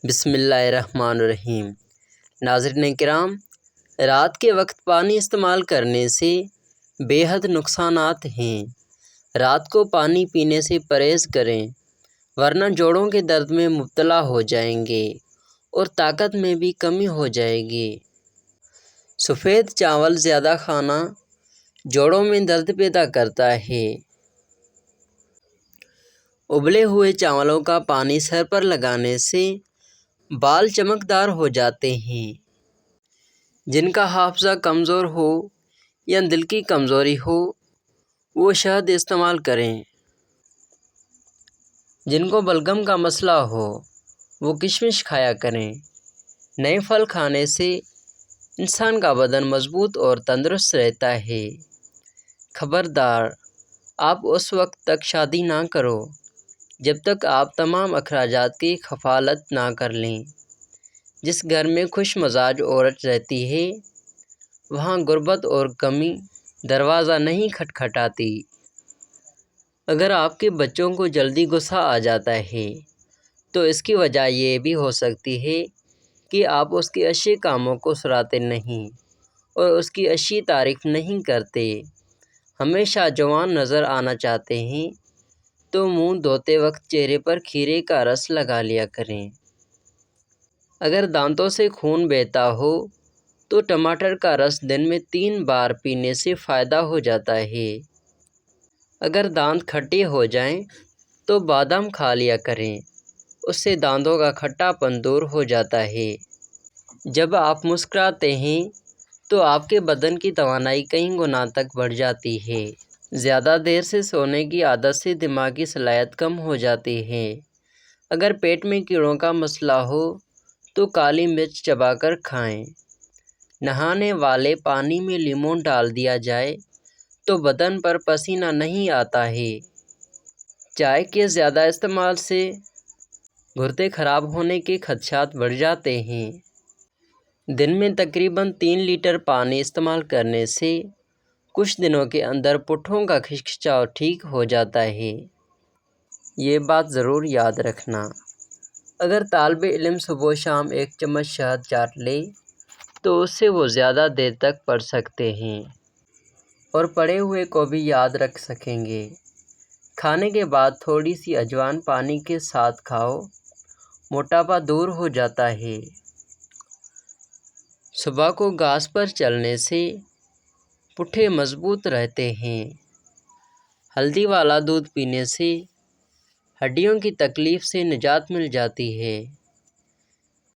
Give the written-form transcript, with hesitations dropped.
بسم اللہ الرحمن الرحیم۔ ناظرین کرام، رات کے وقت پانی استعمال کرنے سے بے حد نقصانات ہیں۔ رات کو پانی پینے سے پرہیز کریں، ورنہ جوڑوں کے درد میں مبتلا ہو جائیں گے اور طاقت میں بھی کمی ہو جائے گی۔ سفید چاول زیادہ کھانا جوڑوں میں درد پیدا کرتا ہے۔ ابلے ہوئے چاولوں کا پانی سر پر لگانے سے بال چمکدار ہو جاتے ہیں۔ جن کا حافظہ کمزور ہو یا دل کی کمزوری ہو وہ شہد استعمال کریں۔ جن کو بلغم کا مسئلہ ہو وہ کشمش کھایا کریں۔ نئے پھل کھانے سے انسان کا بدن مضبوط اور تندرست رہتا ہے۔ خبردار، آپ اس وقت تک شادی نہ کرو جب تک آپ تمام اخراجات کی کفالت نہ کر لیں۔ جس گھر میں خوش مزاج عورت رہتی ہے وہاں غربت اور کمی دروازہ نہیں کھٹکھٹاتی۔ اگر آپ کے بچوں کو جلدی غصہ آ جاتا ہے تو اس کی وجہ یہ بھی ہو سکتی ہے کہ آپ اس کے اچھے کاموں کو سراہتے نہیں اور اس کی اچھی تعریف نہیں کرتے۔ ہمیشہ جوان نظر آنا چاہتے ہیں تو منہ دھوتے وقت چہرے پر کھیرے کا رس لگا لیا کریں۔ اگر دانتوں سے خون بہتا ہو تو ٹماٹر کا رس دن میں 3 بار پینے سے فائدہ ہو جاتا ہے۔ اگر دانت کھٹے ہو جائیں تو بادام کھا لیا کریں، اس سے دانتوں کا کھٹا پن دور ہو جاتا ہے۔ جب آپ مسکراتے ہیں تو آپ کے بدن کی توانائی کئی گنا تک بڑھ جاتی ہے۔ زیادہ دیر سے سونے کی عادت سے دماغی صلاحیت کم ہو جاتی ہے۔ اگر پیٹ میں کیڑوں کا مسئلہ ہو تو کالی مرچ چبا کر کھائیں۔ نہانے والے پانی میں لیموں ڈال دیا جائے تو بدن پر پسینہ نہیں آتا ہے۔ چائے کے زیادہ استعمال سے گردے خراب ہونے کے خدشات بڑھ جاتے ہیں۔ دن میں تقریباً 3 لیٹر پانی استعمال کرنے سے کچھ دنوں کے اندر پٹھوں کا کھچکچاؤ ٹھیک ہو جاتا ہے۔ یہ بات ضرور یاد رکھنا۔ اگر طالب علم صبح و شام 1 چمچ شہد چاٹ لے تو اس سے وہ زیادہ دیر تک پڑھ سکتے ہیں اور پڑھے ہوئے کو بھی یاد رکھ سکیں گے۔ کھانے کے بعد تھوڑی سی اجوان پانی کے ساتھ کھاؤ، موٹاپا دور ہو جاتا ہے۔ صبح کو گھاس پر چلنے سے پٹھے مضبوط رہتے ہیں۔ ہلدی والا دودھ پینے سے ہڈیوں کی تکلیف سے نجات مل جاتی ہے۔